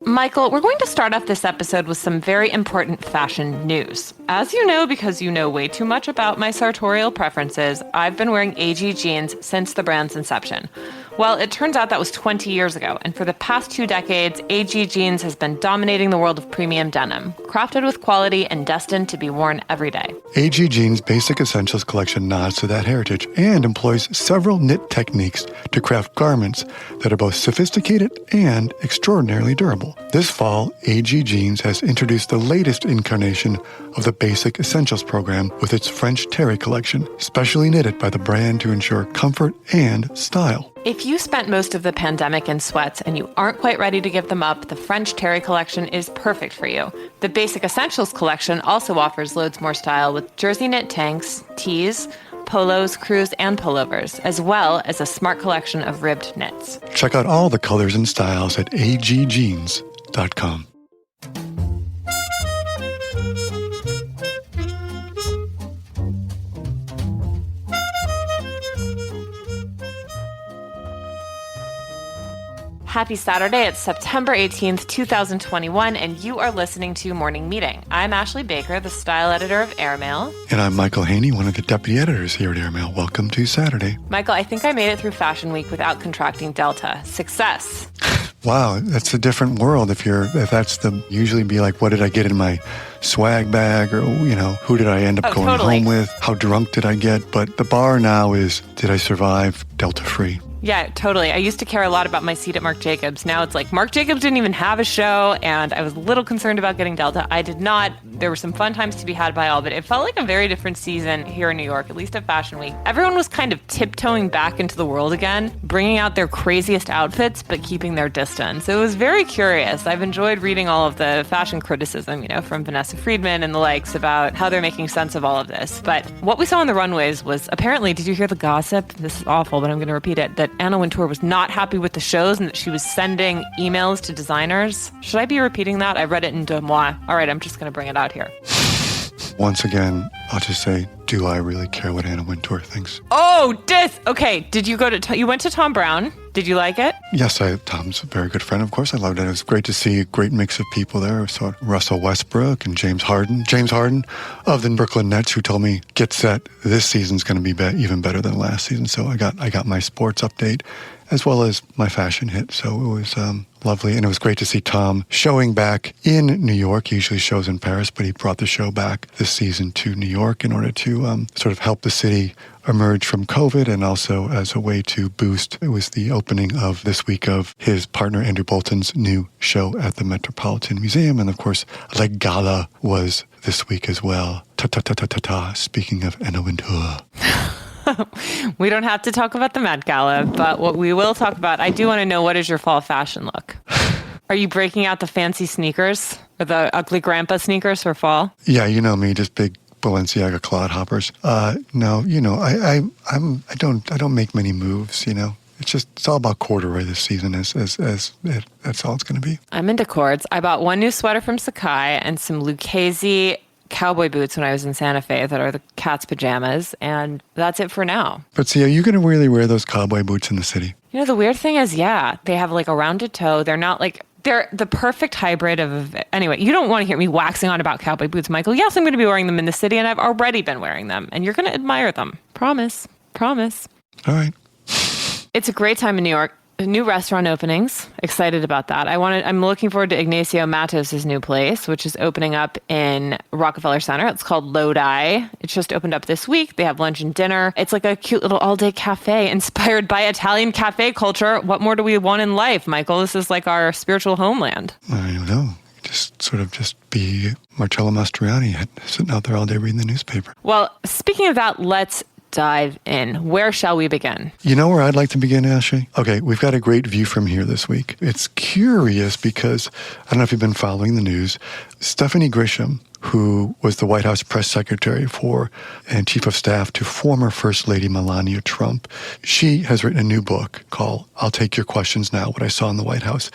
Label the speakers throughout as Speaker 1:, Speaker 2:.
Speaker 1: Michael, we're going to start off this episode with some very important fashion news. As you know, because you know way too much about my sartorial preferences, I've been wearing AG jeans since the brand's inception. Well, it turns out that was 20 years ago, and for the past 2 decades, AG jeans has been dominating the world of premium denim, crafted with quality and destined to be worn every day.
Speaker 2: AG Jeans Basic Essentials collection nods to that heritage and employs several knit techniques to craft garments that are both sophisticated and extraordinarily durable. This fall, AG Jeans has introduced the latest incarnation of the Basic Essentials program with its French Terry collection, specially knitted by the brand to ensure comfort and style.
Speaker 1: If you spent most of the pandemic in sweats and you aren't quite ready to give them up, the French Terry collection is perfect for you. The Basic Essentials collection also offers loads more style with jersey knit tanks, tees, polos, crews, and pullovers, as well as a smart collection of ribbed knits.
Speaker 2: Check out all the colors and styles at agjeans.com.
Speaker 1: Happy Saturday. It's September 18th, 2021, and you are listening to Morning Meeting. I'm Ashley Baker, the style editor of Airmail.
Speaker 2: And I'm Michael Haney, one of the deputy editors here at Airmail. Welcome to Saturday.
Speaker 1: Michael, I think I made it through Fashion Week without contracting Delta. Success.
Speaker 2: Wow, that's a different world if that's usually be like, what did I get in my swag bag, or, who did I end up going home with? How drunk did I get? But the bar now is, did I survive Delta free?
Speaker 1: Yeah, totally. I used to care a lot about my seat at Marc Jacobs. Now it's like Marc Jacobs didn't even have a show, and I was a little concerned about getting Delta. I did not. There were some fun times to be had by all, but it felt like a very different season here in New York, at least at Fashion Week. Everyone was kind of tiptoeing back into the world again, bringing out their craziest outfits, but keeping their distance. It was very curious. I've enjoyed reading all of the fashion criticism, from Vanessa Friedman and the likes about how they're making sense of all of this. But what we saw on the runways was apparently, did you hear the gossip? This is awful, but I'm going to repeat it, that Anna Wintour was not happy with the shows and that she was sending emails to designers. Should I be repeating that? I read it in Deux Mois. All right, I'm just going to bring it out here.
Speaker 2: Once again, I'll just say, do I really care what Anna Wintour thinks?
Speaker 1: Oh, okay. Did you you went to Thom Browne? Did you like it?
Speaker 2: Yes, Tom's a very good friend, of course. I loved it. It was great to see a great mix of people there. I saw Russell Westbrook and James Harden. James Harden of the Brooklyn Nets, who told me, get set, this season's going to be even better than last season. So I got my sports update as well as my fashion hit. So it was lovely. And it was great to see Tom showing back in New York. He usually shows in Paris, but he brought the show back this season to New York in order to sort of help the city emerge from COVID, and also as a way to boost. It was the opening of this week of his partner Andrew Bolton's new show at the Metropolitan Museum. And of course, Le Gala was this week as well. Speaking of Anna Wintour.
Speaker 1: We don't have to talk about the Met Gala, but what we will talk about, I do want to know, what is your fall fashion look? Are you breaking out the fancy sneakers or the ugly grandpa sneakers for fall?
Speaker 2: Yeah, you know me, just big Balenciaga clodhoppers. No, I don't make many moves, It's all about corduroy this season, as that's all it's going to be.
Speaker 1: I'm into cords. I bought one new sweater from Sacai and some Lucchese cowboy boots when I was in Santa Fe that are the cat's pajamas, and that's it for now.
Speaker 2: But see, are you going to really wear those cowboy boots in the city?
Speaker 1: The weird thing is, yeah, they have like a rounded toe. They're not like, they're the perfect hybrid of, anyway, you don't want to hear me waxing on about cowboy boots, Michael. Yes, I'm going to be wearing them in the city, and I've already been wearing them, and you're going to admire them. Promise.
Speaker 2: All right.
Speaker 1: It's a great time in New York. New restaurant openings. Excited about that. I'm looking forward to Ignacio Matos' new place, which is opening up in Rockefeller Center. It's called Lodi. It's just opened up this week. They have lunch and dinner. It's like a cute little all-day cafe inspired by Italian cafe culture. What more do we want in life, Michael? This is like our spiritual homeland.
Speaker 2: I don't know. Just be Marcello Mastroianni sitting out there all day reading the newspaper.
Speaker 1: Well, speaking of that, let's dive in. Where shall we begin?
Speaker 2: You know where I'd like to begin, Ashley? Okay, we've got a great view from here this week. It's curious because, I don't know if you've been following the news, Stephanie Grisham, who was the White House press secretary for and chief of staff to former First Lady Melania Trump. She has written a new book called I'll Take Your Questions Now, What I Saw in the White House.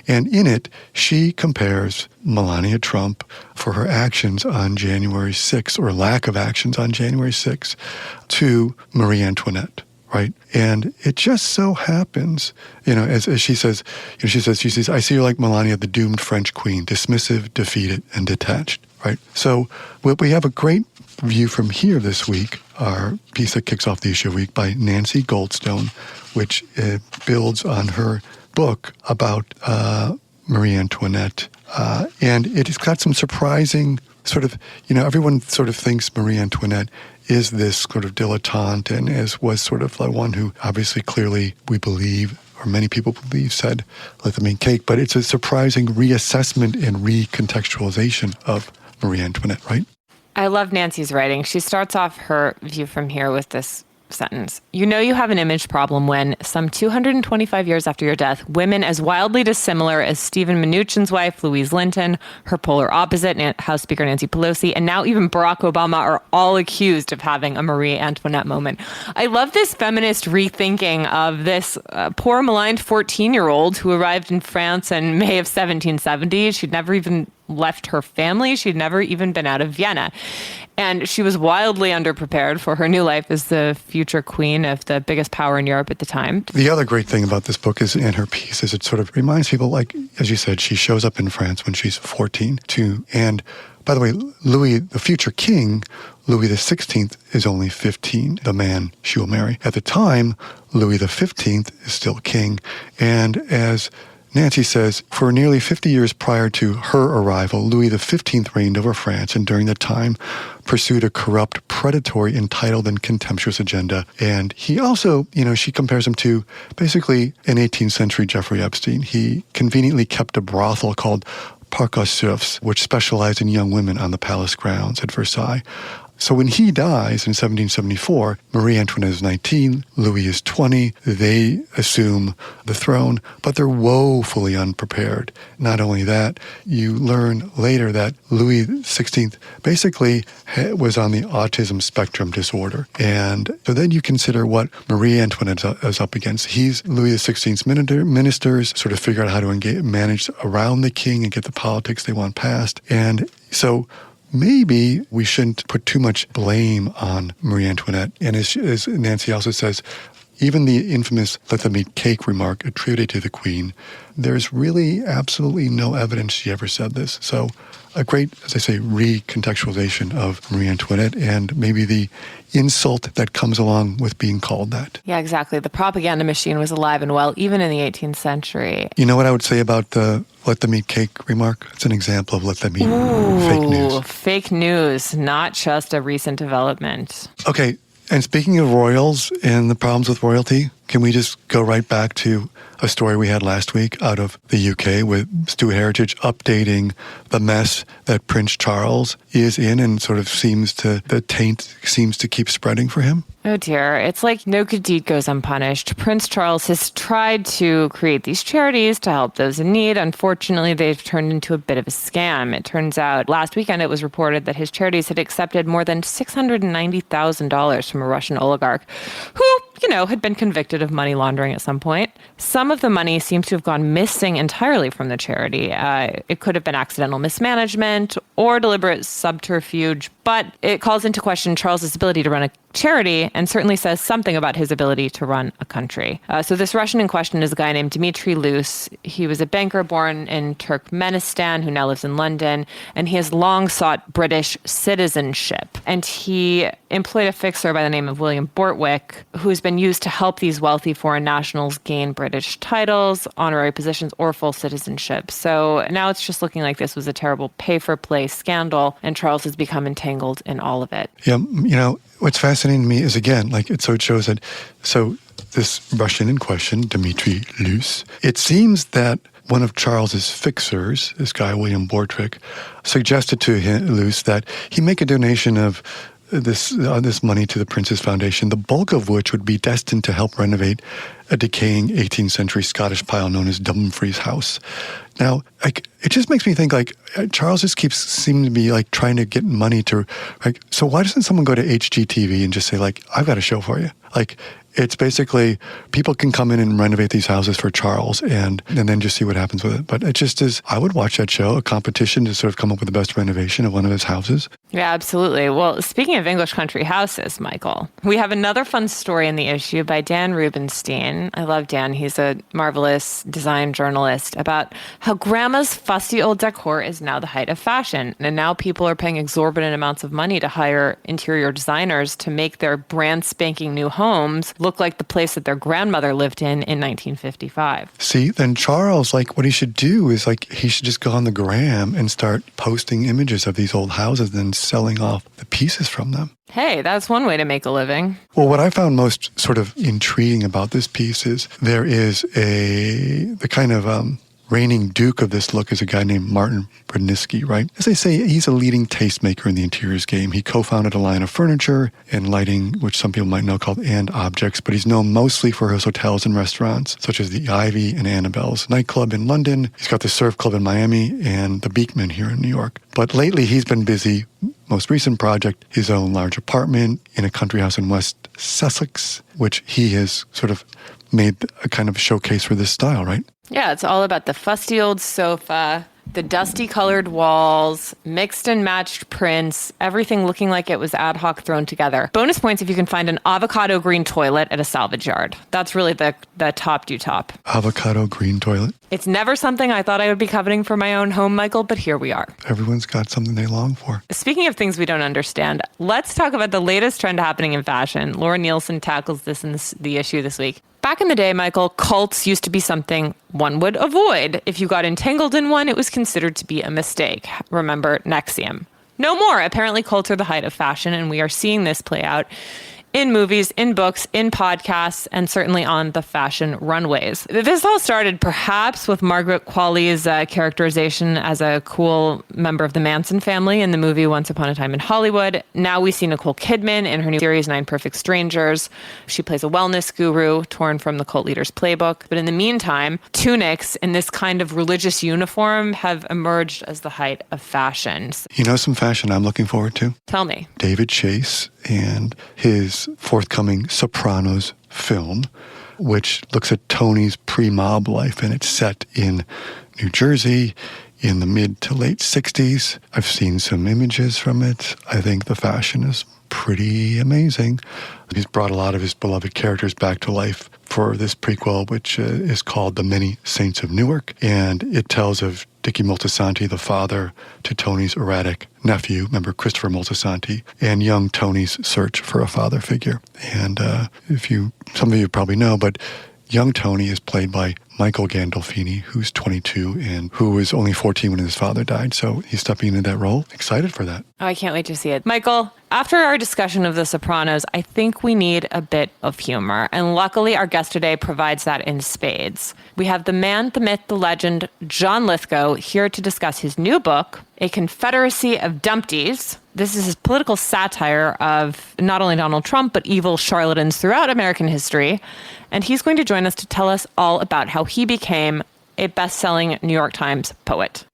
Speaker 2: And in it, she compares Melania Trump for her actions on January 6th, or lack of actions on January 6th, to Marie Antoinette, right? And it just so happens, as she says, she says, I see her like Melania, the doomed French queen, dismissive, defeated, and detached, right? So we have a great view from here this week, our piece that kicks off the issue week by Nancy Goldstone, which builds on her book about Marie Antoinette. And it's got some surprising sort of, everyone sort of thinks Marie Antoinette is this sort of dilettante and was sort of the one who obviously clearly we believe, or many people believe, said, let them eat cake. But it's a surprising reassessment and recontextualization of Marie Antoinette, right?
Speaker 1: I love Nancy's writing. She starts off her view from here with this sentence. You know you have an image problem when, some 225 years after your death, women as wildly dissimilar as Stephen Mnuchin's wife, Louise Linton, her polar opposite, House Speaker Nancy Pelosi, and now even Barack Obama are all accused of having a Marie Antoinette moment. I love this feminist rethinking of this poor maligned 14-year-old who arrived in France in May of 1770. She'd never even left her family. She'd never even been out of Vienna. And she was wildly underprepared for her new life as the future queen of the biggest power in Europe at the time.
Speaker 2: The other great thing about this book is, in her piece, is it sort of reminds people, like, as you said, she shows up in France when she's 14 too. And by the way, Louis, the future king, Louis XVI, is only 15, the man she will marry. At the time, Louis XV is still king. And as Nancy says, for nearly 50 years prior to her arrival, Louis XV reigned over France and during that time pursued a corrupt, predatory, entitled, and contemptuous agenda. And he also, she compares him to basically an 18th century Jeffrey Epstein. He conveniently kept a brothel called Parc aux Cerfs, which specialized in young women on the palace grounds at Versailles. So when he dies in 1774, Marie Antoinette is 19, Louis is 20. They assume the throne, but they're woefully unprepared. Not only that, you learn later that Louis XVI basically was on the autism spectrum disorder. And so then you consider what Marie Antoinette is up against. He's Louis XVI's ministers, sort of figure out how to manage around the king and get the politics they want passed. And so maybe we shouldn't put too much blame on Marie Antoinette. And as Nancy also says, even the infamous let them eat cake remark attributed to the queen, there's really absolutely no evidence she ever said this. So a great, as I say, recontextualization of Marie Antoinette and maybe the insult that comes along with being called that.
Speaker 1: Yeah, exactly. The propaganda machine was alive and well, even in the 18th century.
Speaker 2: You know what I would say about the let them eat cake remark? It's an example of let them eat fake news.
Speaker 1: Fake news, not just a recent development.
Speaker 2: Okay, and speaking of royals and the problems with royalty, can we just go right back to a story we had last week out of the UK with Stu Heritage updating the mess that Prince Charles is in and sort of the taint seems to keep spreading for him?
Speaker 1: Oh dear, it's like no good deed goes unpunished. Prince Charles has tried to create these charities to help those in need. Unfortunately, they've turned into a bit of a scam. It turns out last weekend it was reported that his charities had accepted more than $690,000 from a Russian oligarch who, had been convicted of money laundering at some point. Some of the money seems to have gone missing entirely from the charity. It could have been accidental mismanagement or deliberate subterfuge, but it calls into question Charles's ability to run a charity and certainly says something about his ability to run a country. So this Russian in question is a guy named Dmitry Luce. He was a banker born in Turkmenistan who now lives in London, and he has long sought British citizenship. And he employed a fixer by the name of William Bortwick, who's been used to help these wealthy foreign nationals gain British titles, honorary positions, or full citizenship. So now it's just looking like this was a terrible pay-for-play scandal, and Charles has become entangled in all of it.
Speaker 2: Yeah, what's fascinating to me is, again, it shows that, this Russian in question, Dmitry Luce, it seems that one of Charles's fixers, this guy, William Bortwick, suggested to Luce that he make a donation of this money to the Prince's Foundation, the bulk of which would be destined to help renovate a decaying 18th century Scottish pile known as Dumfries House. Now, it just makes me think, Charles just keeps seeming to be, trying to get money to, so why doesn't someone go to HGTV and just say, I've got a show for you? It's basically, people can come in and renovate these houses for Charles and then just see what happens with it. But it just is, I would watch that show, a competition to sort of come up with the best renovation of one of his houses.
Speaker 1: Yeah, absolutely. Well, speaking of English country houses, Michael, we have another fun story in the issue by Dan Rubenstein. I love Dan. He's a marvelous design journalist about how grandma's fussy old decor is now the height of fashion. And now people are paying exorbitant amounts of money to hire interior designers to make their brand spanking new homes look like the place that their grandmother lived in 1955.
Speaker 2: See, then Charles, like what he should do is like he should just go on the gram and start posting images of these old houses and selling off the pieces from them.
Speaker 1: Hey, that's one way to make a living.
Speaker 2: Well, what I found most sort of intriguing about this piece is there is the kind of reigning duke of this look is a guy named Martin Brodnicki, right? As they say, he's a leading tastemaker in the interiors game. He co-founded a line of furniture and lighting, which some people might know called And Objects, but he's known mostly for his hotels and restaurants, such as the Ivy and Annabelle's nightclub in London. He's got the Surf Club in Miami and the Beekman here in New York. But lately, he's been busy. Most recent project, his own large apartment in a country house in West Sussex, which he has sort of made a kind of showcase for this style, right?
Speaker 1: Yeah, it's all about the fusty old sofa, the dusty colored walls, mixed and matched prints, everything looking like it was ad hoc thrown together. Bonus points if you can find an avocado green toilet at a salvage yard. That's really the top do top.
Speaker 2: Avocado green toilet.
Speaker 1: It's never something I thought I would be coveting for my own home, Michael, but here we are.
Speaker 2: Everyone's got something they long for.
Speaker 1: Speaking of things we don't understand, let's talk about the latest trend happening in fashion. Laura Nielsen tackles this in the issue this week. Back in the day, Michael, cults used to be something one would avoid. If you got entangled in one, it was considered to be a mistake. Remember NXIVM. No more. Apparently, cults are the height of fashion, and we are seeing this play out in movies, in books, in podcasts, and certainly on the fashion runways. This all started perhaps with Margaret Qualley's characterization as a cool member of the Manson family in the movie Once Upon a Time in Hollywood. Now we see Nicole Kidman in her new series, Nine Perfect Strangers. She plays a wellness guru torn from the cult leader's playbook. But in the meantime, tunics in this kind of religious uniform have emerged as the height of fashion.
Speaker 2: You know some fashion I'm looking forward to?
Speaker 1: Tell me.
Speaker 2: David Chase and his forthcoming Sopranos film, which looks at Tony's pre-mob life, and it's set in New Jersey in the mid to late 60s. I've seen some images from it. I think the fashion is pretty amazing. He's brought a lot of his beloved characters back to life for this prequel, which is called The Many Saints of Newark, and it tells of Dickie Moltisanti, the father to Tony's erratic nephew, remember Christopher Moltisanti, and young Tony's search for a father figure. And some of you probably know, but young Tony is played by Michael Gandolfini, who's 22 and who was only 14 when his father died. So he's stepping into that role. Excited for that.
Speaker 1: Oh, I can't wait to see it. Michael, after our discussion of The Sopranos, I think we need a bit of humor. And luckily, our guest today provides that in spades. We have the man, the myth, the legend, John Lithgow, here to discuss his new book, A Confederacy of Dumpties. This is his political satire of not only Donald Trump, but evil charlatans throughout American history. And he's going to join us to tell us all about how he became a best-selling New York Times poet.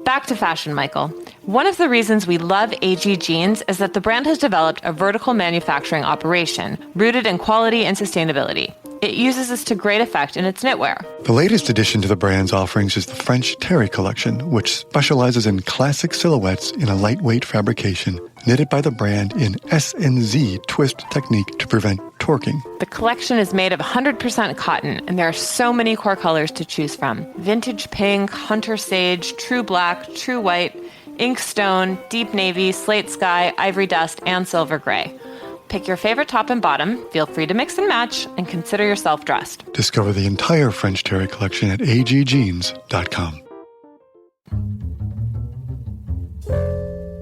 Speaker 1: Back to fashion, Michael. One of the reasons we love AG Jeans is that the brand has developed a vertical manufacturing operation rooted in quality and sustainability. It uses this to great effect in its knitwear.
Speaker 2: The latest addition to the brand's offerings is the French Terry collection, which specializes in classic silhouettes in a lightweight fabrication knitted by the brand in S&Z twist technique to prevent torquing.
Speaker 1: The collection is made of 100% cotton, and there are so many core colors to choose from. Vintage pink, hunter sage, true black, true white, ink stone, deep navy, slate sky, ivory dust, and silver gray. Pick your favorite top and bottom, feel free to mix and match, and consider yourself dressed.
Speaker 2: Discover the entire French Terry collection at agjeans.com.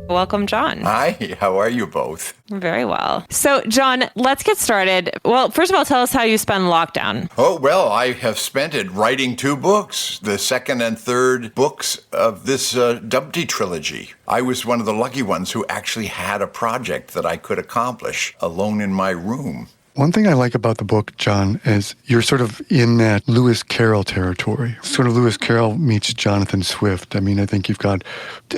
Speaker 1: Welcome, John.
Speaker 3: Hi, how are you both?
Speaker 1: Very well. So, John, let's get started. Well, first of all, tell us how you spend lockdown.
Speaker 3: Oh, well, I have spent it writing 2 books, the second and third books of this Dumpty trilogy. I was one of the lucky ones who actually had a project that I could accomplish alone in my room.
Speaker 2: One thing I like about the book, John, is you're sort of in that Lewis Carroll territory. Sort of Lewis Carroll meets Jonathan Swift. I mean, I think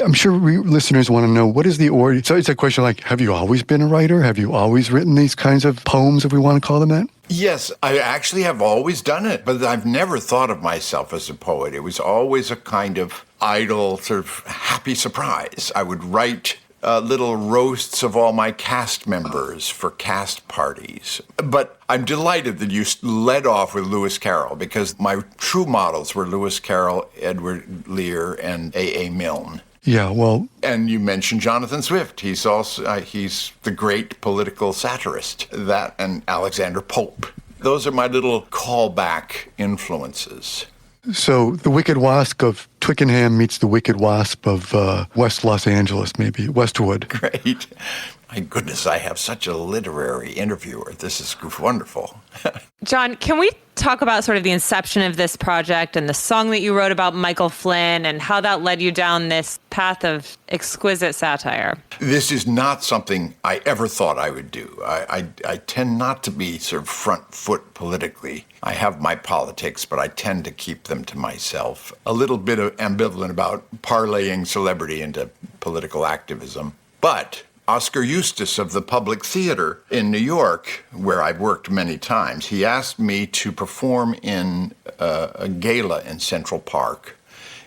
Speaker 2: I'm sure listeners want to know, what is the origin? So it's a question like, have you always been a writer? Have you always written these kinds of poems, if we want to call them that?
Speaker 3: Yes, I actually have always done it, but I've never thought of myself as a poet. It was always a kind of idle, sort of happy surprise. I would write little roasts of all my cast members for cast parties. But I'm delighted that you led off with Lewis Carroll, because my true models were Lewis Carroll, Edward Lear, and A.A. Milne.
Speaker 2: Yeah, well,
Speaker 3: And you mentioned Jonathan Swift. He's also he's the great political satirist. That and Alexander Pope. Those are my little callback influences.
Speaker 2: so the Wicked Wasp of Twickenham meets the Wicked Wasp of West Los Angeles, maybe, Westwood.
Speaker 3: Great. My goodness, I have such a literary interviewer. This is wonderful.
Speaker 1: John, can we talk about sort of the inception of this project and the song that you wrote about Michael Flynn and how that led you down this path of exquisite satire?
Speaker 3: This is not something I ever thought I would do. I tend not to be sort of front foot politically. I have my politics, but I tend to keep them to myself. A little bit of ambivalent about parlaying celebrity into political activism. But Oscar Eustis of the Public Theater in New York, where I've worked many times, he asked me to perform in a gala in Central Park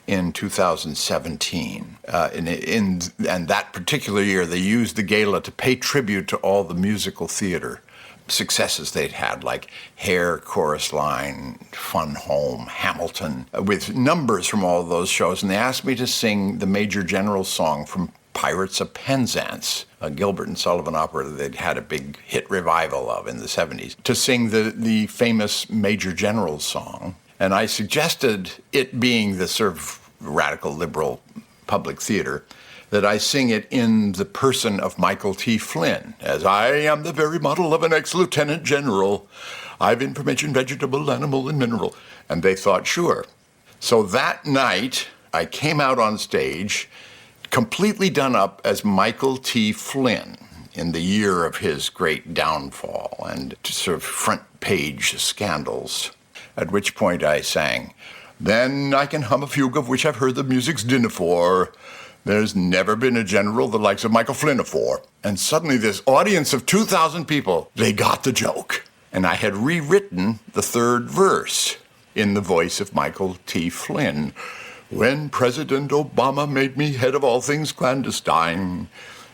Speaker 3: in 2017. And that particular year, they used the gala to pay tribute to all the musical theater successes they'd had, like Hair, Chorus Line, Fun Home, Hamilton, with numbers from all of those shows. And they asked me to sing the Major General song from Pirates of Penzance, a Gilbert and Sullivan opera that they'd had a big hit revival of in the 70s, to sing the famous Major General song. And I suggested, it being the sort of radical liberal public theater, that I sing it in the person of Michael T. Flynn, as I am the very model of an ex-lieutenant general. I've information, vegetable, animal, and mineral. And they thought, sure. So that night, I came out on stage, completely done up as Michael T. Flynn in the year of his great downfall and sort of front page scandals, at which point I sang, "Then I can hum a fugue of which I've heard the music's din afore. There's never been a general the likes of Michael Flynn afore." And suddenly this audience of 2,000 people, they got the joke. And I had rewritten the third verse in the voice of Michael T. Flynn. "When President Obama made me head of all things clandestine,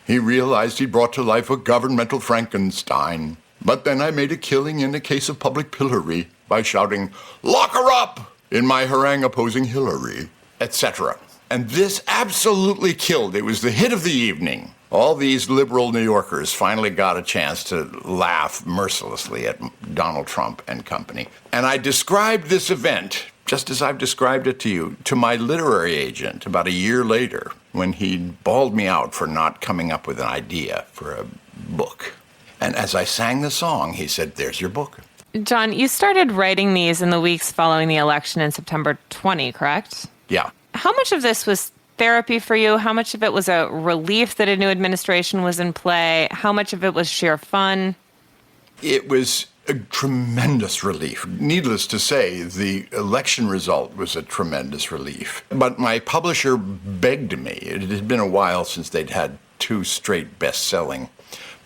Speaker 3: he realized he brought to life a governmental Frankenstein. But then I made a killing in a case of public pillory by shouting, 'Lock her up!' in my harangue opposing Hillary," etc. And this absolutely killed. It was the hit of the evening. All these liberal New Yorkers finally got a chance to laugh mercilessly at Donald Trump and company. And I described this event, just as I've described it to you, to my literary agent about a year later, when he bawled me out for not coming up with an idea for a book. And as I sang the song, he said, "There's your book."
Speaker 1: John, you started writing these in the weeks following the election in September 20, correct?
Speaker 3: Yeah.
Speaker 1: How much of this was therapy for you? How much of it was a relief that a new administration was in play? How much of it was sheer fun?
Speaker 3: It was a tremendous relief. Needless to say, the election result was a tremendous relief. But my publisher begged me. It had been a while since they'd had 2 straight best-selling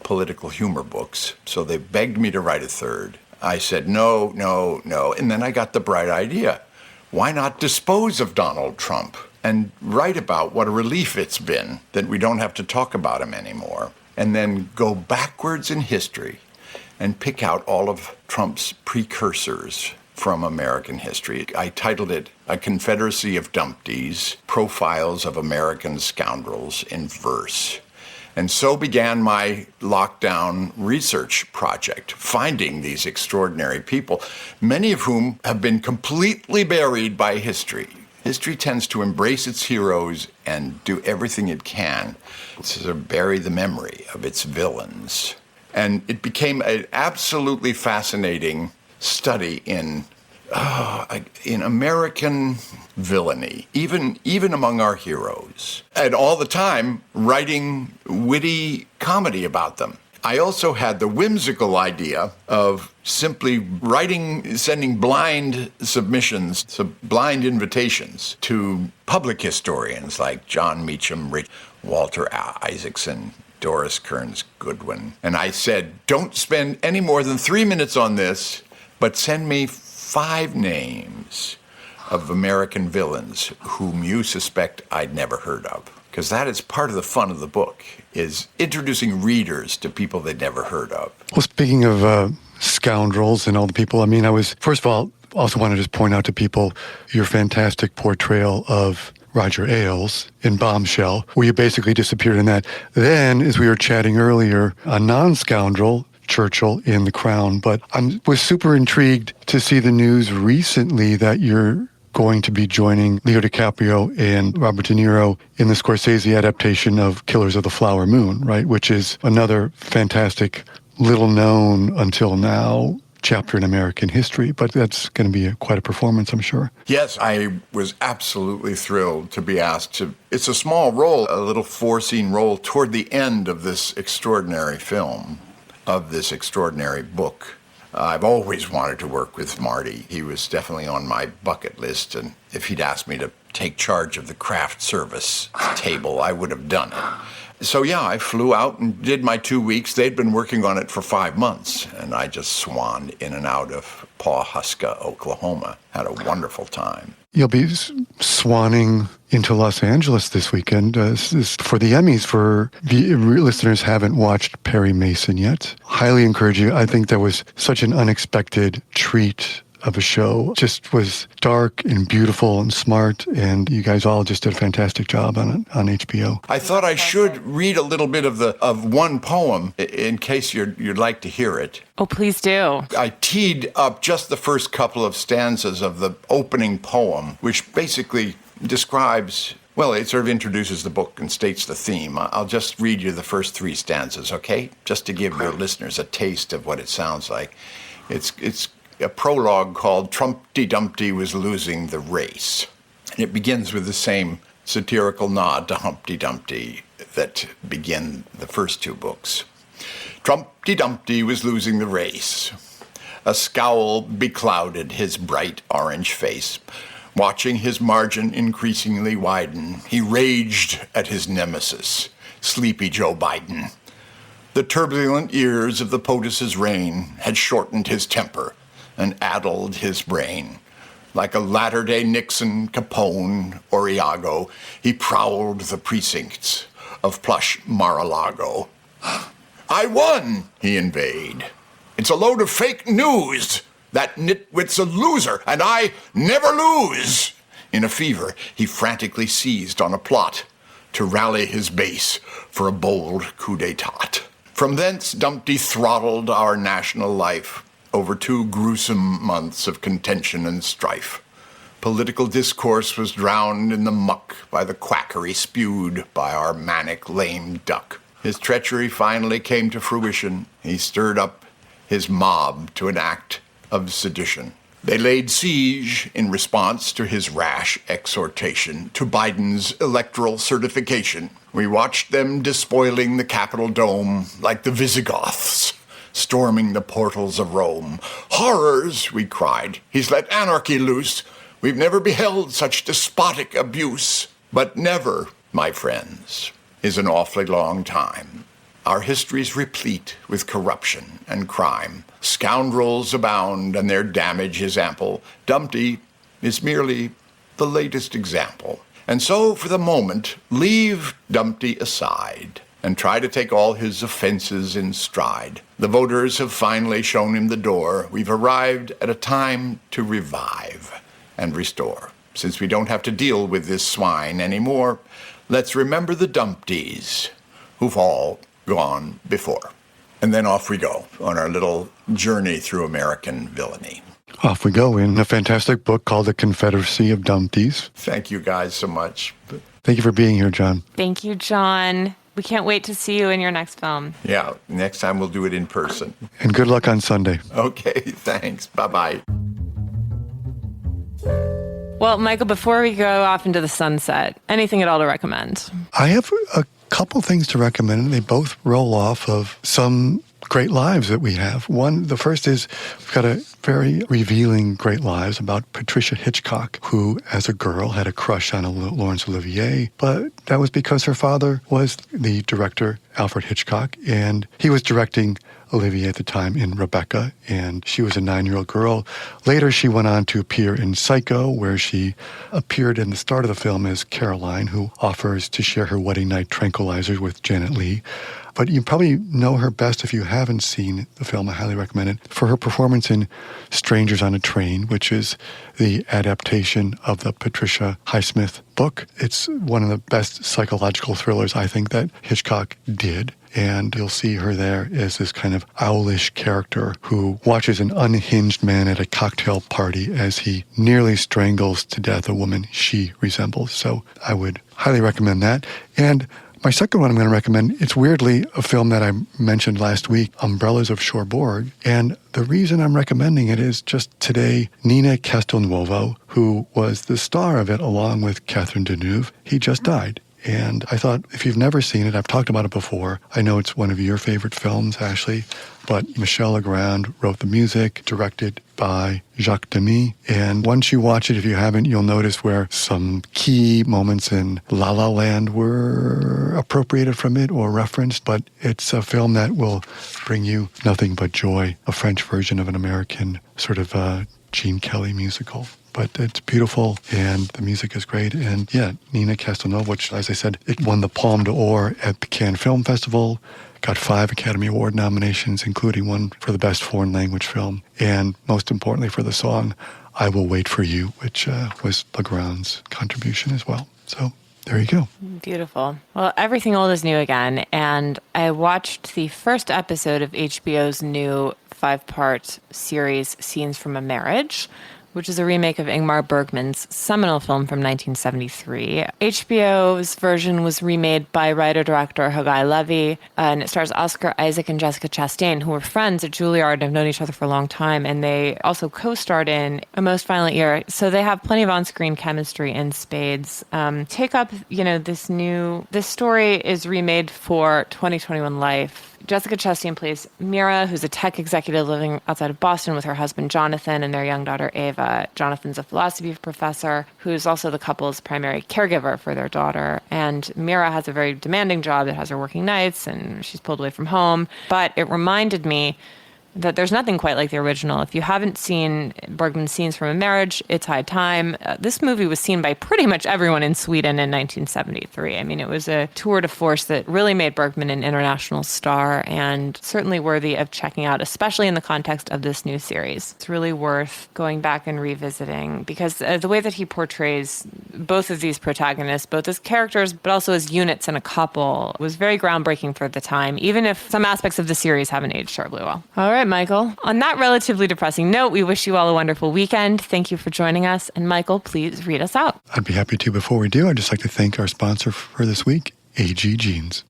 Speaker 3: political humor books, so they begged me to write a third. I said, no, no, no. And then I got the bright idea. Why not dispose of Donald Trump and write about what a relief it's been that we don't have to talk about him anymore, and then go backwards in history and pick out all of Trump's precursors from American history. I titled it A Confederacy of Dumpties, Profiles of American Scoundrels in Verse. And so began my lockdown research project, finding these extraordinary people, many of whom have been completely buried by history. History tends to embrace its heroes and do everything it can to sort of bury the memory of its villains. And it became an absolutely fascinating study in American villainy, even among our heroes, and all the time writing witty comedy about them. I also had the whimsical idea of simply sending blind submissions, blind invitations to public historians like John Meacham, Walter Isaacson, Doris Kearns Goodwin. And I said, don't spend any more than 3 minutes on this, but send me 5 names of American villains whom you suspect I'd never heard of. because that is part of the fun of the book, is introducing readers to people they'd never heard of.
Speaker 2: Well, speaking of scoundrels and all the people, I mean, first of all, also want to just point out to people your fantastic portrayal of Roger Ailes in Bombshell, where you basically disappeared in that. Then, as we were chatting earlier, a non-scoundrel, Churchill in The Crown. But I was super intrigued to see the news recently that you're going to be joining Leo DiCaprio and Robert De Niro in the Scorsese adaptation of Killers of the Flower Moon, right? Which is another fantastic, little known until now chapter in American history, but that's going to be quite a performance, I'm sure.
Speaker 3: Yes, I was absolutely thrilled to be asked to. It's a small role, a little 4-scene role toward the end of this extraordinary film, of this extraordinary book. I've always wanted to work with Marty. He was definitely on my bucket list, and if he'd asked me to take charge of the craft service table, I would have done it. So yeah, I flew out and did my 2 weeks. They'd been working on it for 5 months, and I just swanned in and out of Pawhuska, Oklahoma. Had a wonderful time.
Speaker 2: You'll be swanning into Los Angeles this weekend for the Emmys. For the listeners who haven't watched Perry Mason yet, highly encourage you. I think that was such an unexpected treat of a show. Just was dark and beautiful and smart, and you guys all just did a fantastic job on it on HBO.
Speaker 3: I thought I should read a little bit of one poem in case you'd like to hear it.
Speaker 1: Oh, please do.
Speaker 3: I teed up just the first couple of stanzas of the opening poem, which basically describes, well, it sort of introduces the book and states the theme. I'll just read you the first 3 stanzas, okay? Just to give your listeners a taste of what it sounds like. It's a prologue called Trumpty Dumpty Was Losing the Race. And it begins with the same satirical nod to Humpty Dumpty that begin the first 2 books. Trumpty Dumpty was losing the race. A scowl beclouded his bright orange face. Watching his margin increasingly widen, he raged at his nemesis, Sleepy Joe Biden. The turbulent years of the POTUS's reign had shortened his temper and addled his brain. Like a latter-day Nixon, Capone, or Iago, he prowled the precincts of plush Mar-a-Lago. I won, he inveighed. It's a load of fake news. That nitwit's a loser, and I never lose. In a fever, he frantically seized on a plot to rally his base for a bold coup d'etat. From thence, Dumpty throttled our national life over 2 gruesome months of contention and strife. Political discourse was drowned in the muck by the quackery spewed by our manic lame duck. His treachery finally came to fruition. He stirred up his mob to an act of sedition. They laid siege in response to his rash exhortation to Biden's electoral certification. We watched them despoiling the Capitol dome like the Visigoths, storming the portals of Rome. Horrors, we cried. He's let anarchy loose. We've never beheld such despotic abuse. But never, my friends, is an awfully long time. Our history's replete with corruption and crime. Scoundrels abound and their damage is ample. Dumpty is merely the latest example. And so, for the moment, leave Dumpty aside and try to take all his offenses in stride. The voters have finally shown him the door. We've arrived at a time to revive and restore. Since we don't have to deal with this swine anymore, let's remember the Dumptys who've all gone before. And then off we go on our little journey through American villainy.
Speaker 2: Off we go in a fantastic book called The Confederacy of Dumptys.
Speaker 3: Thank you guys so much.
Speaker 2: Thank you for being here, John.
Speaker 1: Thank you, John. We can't wait to see you in your next film.
Speaker 3: Yeah, next time we'll do it in person.
Speaker 2: And good luck on Sunday.
Speaker 3: Okay, thanks. Bye-bye.
Speaker 1: Well, Michael, before we go off into the sunset, anything at all to recommend?
Speaker 2: I have a couple things to recommend, and they both roll off of some great lives that we have. The first is we've got a very revealing Great Lives about Patricia Hitchcock, who, as a girl, had a crush on Laurence Olivier, but that was because her father was the director Alfred Hitchcock, and he was directing Olivier at the time in Rebecca, and she was a 9-year-old girl. Later, she went on to appear in Psycho, where she appeared in the start of the film as Caroline, who offers to share her wedding night tranquilizers with Janet Leigh. But you probably know her best if you haven't seen the film. I highly recommend it for her performance in Strangers on a Train, which is the adaptation of the Patricia Highsmith book. It's one of the best psychological thrillers, I think, that Hitchcock did. And you'll see her there as this kind of owlish character who watches an unhinged man at a cocktail party as he nearly strangles to death a woman she resembles. So I would highly recommend that. And my second one I'm going to recommend, it's weirdly a film that I mentioned last week, Umbrellas of Cherbourg. And the reason I'm recommending it is just today, Nina Castelnuovo, who was the star of it along with Catherine Deneuve, he just died. And I thought, if you've never seen it, I've talked about it before. I know it's one of your favorite films, Ashley, but Michel Legrand wrote the music, directed by Jacques Demy. And once you watch it, if you haven't, you'll notice where some key moments in La La Land were appropriated from it or referenced. But it's a film that will bring you nothing but joy, a French version of an American sort of Gene Kelly musical. But it's beautiful, and the music is great. And yeah, Nina Castelnuovo, which, as I said, it won the Palme d'Or at the Cannes Film Festival, got 5 Academy Award nominations, including one for the Best Foreign Language Film, and most importantly for the song I Will Wait for You, which was Legrand's contribution as well. So there you go.
Speaker 1: Beautiful. Well, everything old is new again, and I watched the first episode of HBO's new 5-part series, Scenes from a Marriage, which is a remake of Ingmar Bergman's seminal film from 1973. HBO's version was remade by writer-director Haggai Levy, and it stars Oscar Isaac and Jessica Chastain, who were friends at Juilliard and have known each other for a long time, and they also co-starred in A Most Violent Year. So they have plenty of on-screen chemistry in spades. Take up, this story is remade for 2021 Life. Jessica Chastain plays Mira, who's a tech executive living outside of Boston with her husband Jonathan and their young daughter Ava. Jonathan's a philosophy professor who's also the couple's primary caregiver for their daughter. And Mira has a very demanding job that has her working nights, and she's pulled away from home. But it reminded me that there's nothing quite like the original. If you haven't seen Bergman's Scenes from a Marriage, it's high time. This movie was seen by pretty much everyone in Sweden in 1973. I mean, it was a tour de force that really made Bergman an international star and certainly worthy of checking out, especially in the context of this new series. It's really worth going back and revisiting because the way that he portrays both of these protagonists, both as characters, but also as units in a couple, was very groundbreaking for the time, even if some aspects of the series haven't aged terribly well. All right, Michael. On that relatively depressing note, we wish you all a wonderful weekend. Thank you for joining us. And Michael, please read us out.
Speaker 2: I'd be happy to. Before we do, I'd just like to thank our sponsor for this week, AG Jeans.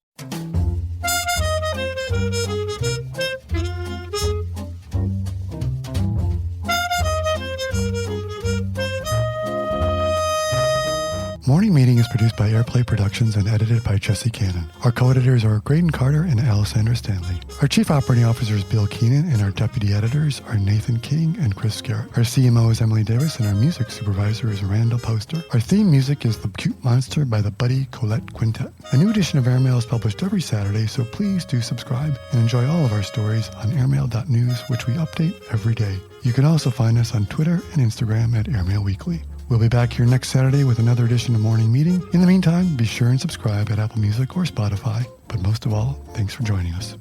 Speaker 2: Morning Meeting is produced by Airplay Productions and edited by Jesse Cannon. Our co-editors are Graydon Carter and Alessandra Stanley. Our Chief Operating Officer is Bill Keenan, and our Deputy Editors are Nathan King and Chris Garrett. Our CMO is Emily Davis, and our Music Supervisor is Randall Poster. Our theme music is The Cute Monster by the Buddy Collette Quintet. A new edition of Airmail is published every Saturday, so please do subscribe and enjoy all of our stories on airmail.news, which we update every day. You can also find us on Twitter and Instagram at Airmail Weekly. We'll be back here next Saturday with another edition of Morning Meeting. In the meantime, be sure and subscribe at Apple Music or Spotify. But most of all, thanks for joining us.